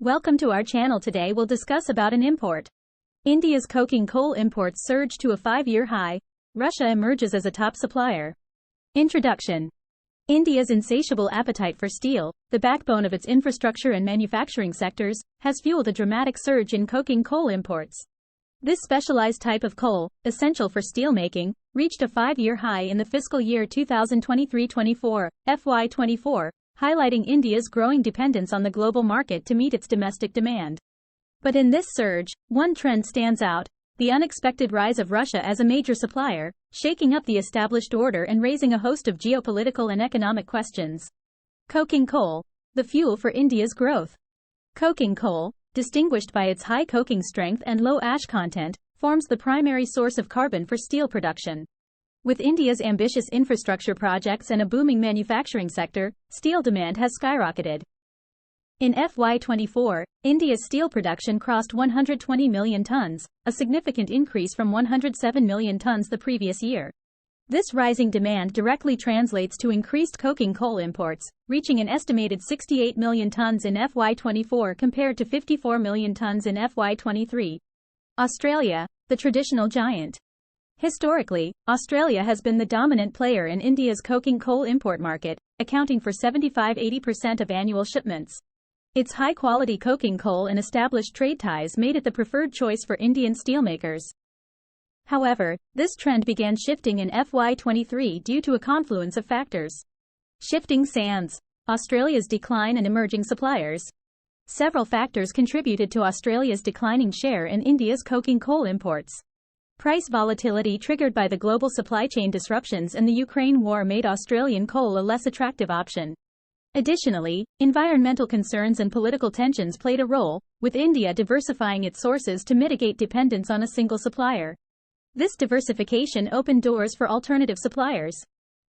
Welcome to our channel. Today we'll discuss about an import. India's coking coal imports surge to a 5-year high. Russia emerges as a top supplier. Introduction. India's insatiable appetite for steel, the backbone of its infrastructure and manufacturing sectors, has fueled a dramatic surge in coking coal imports. This specialized type of coal, essential for steelmaking, reached a 5-year high in the fiscal year 2023-24, FY24, highlighting India's growing dependence on the global market to meet its domestic demand. But in this surge, one trend stands out: the unexpected rise of Russia as a major supplier, shaking up the established order and raising a host of geopolitical and economic questions. Coking coal, the fuel for India's growth. Coking coal, distinguished by its high coking strength and low ash content, forms the primary source of carbon for steel production. With India's ambitious infrastructure projects and a booming manufacturing sector, steel demand has skyrocketed. In FY24, India's steel production crossed 120 million tons, a significant increase from 107 million tons the previous year. This rising demand directly translates to increased coking coal imports, reaching an estimated 68 million tons in FY24 compared to 54 million tons in FY23. Australia, the traditional giant. Historically, Australia has been the dominant player in India's coking coal import market, accounting for 75–80% of annual shipments. Its high-quality coking coal and established trade ties made it the preferred choice for Indian steelmakers. However, this trend began shifting in FY23 due to a confluence of factors. Shifting sands, Australia's decline and emerging suppliers. Several factors contributed to Australia's declining share in India's coking coal imports. Price volatility triggered by the global supply chain disruptions and the Ukraine war made Australian coal a less attractive option. Additionally, environmental concerns and political tensions played a role, with India diversifying its sources to mitigate dependence on a single supplier. This diversification opened doors for alternative suppliers.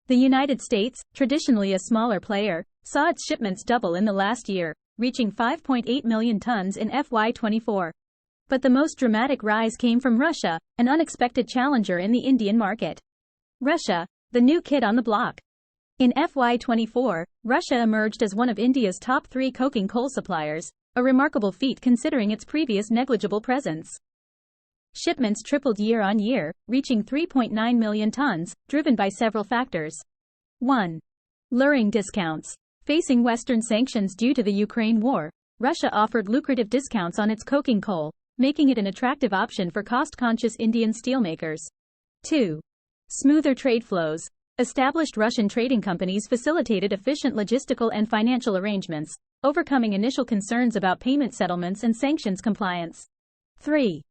The United States, traditionally a smaller player, saw its shipments double in the last year, reaching 5.8 million tons in FY24. But the most dramatic rise came from Russia, an unexpected challenger in the Indian market. Russia, the new kid on the block. In FY24, Russia emerged as one of India's top 3 coking coal suppliers, a remarkable feat considering its previous negligible presence. Shipments tripled year on year, reaching 3.9 million tons, driven by several factors. 1. Luring discounts. Facing Western sanctions due to the Ukraine war, Russia offered lucrative discounts on its coking coal, making it an attractive option for cost-conscious Indian steelmakers. 2. Smoother trade flows. Established Russian trading companies facilitated efficient logistical and financial arrangements, overcoming initial concerns about payment settlements and sanctions compliance. 3.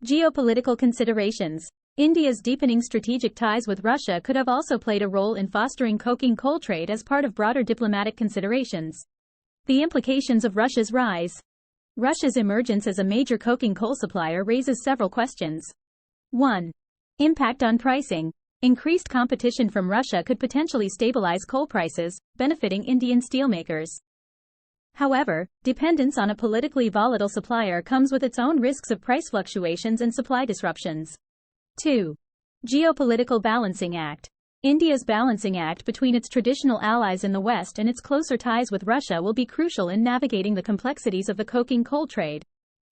Geopolitical considerations. India's deepening strategic ties with Russia could have also played a role in fostering coking coal trade as part of broader diplomatic considerations. The implications of Russia's rise. Russia's emergence as a major coking coal supplier raises several questions. 1. Impact on pricing. Increased competition from Russia could potentially stabilize coal prices, benefiting Indian steelmakers. However, dependence on a politically volatile supplier comes with its own risks of price fluctuations and supply disruptions. 2. Geopolitical balancing act. India's balancing act between its traditional allies in the West and its closer ties with Russia will be crucial in navigating the complexities of the coking coal trade.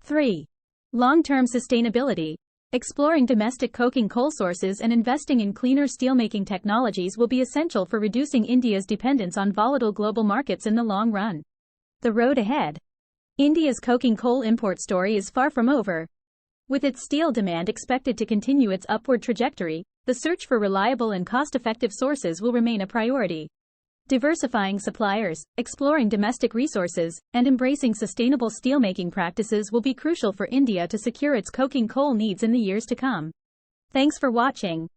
3. Long-term sustainability. Exploring domestic coking coal sources and investing in cleaner steelmaking technologies will be essential for reducing India's dependence on volatile global markets in the long run. The road ahead. India's coking coal import story is far from over. With its steel demand expected to continue its upward trajectory, the search for reliable and cost-effective sources will remain a priority. Diversifying suppliers, exploring domestic resources, and embracing sustainable steelmaking practices will be crucial for India to secure its coking coal needs in the years to come. Thanks for watching.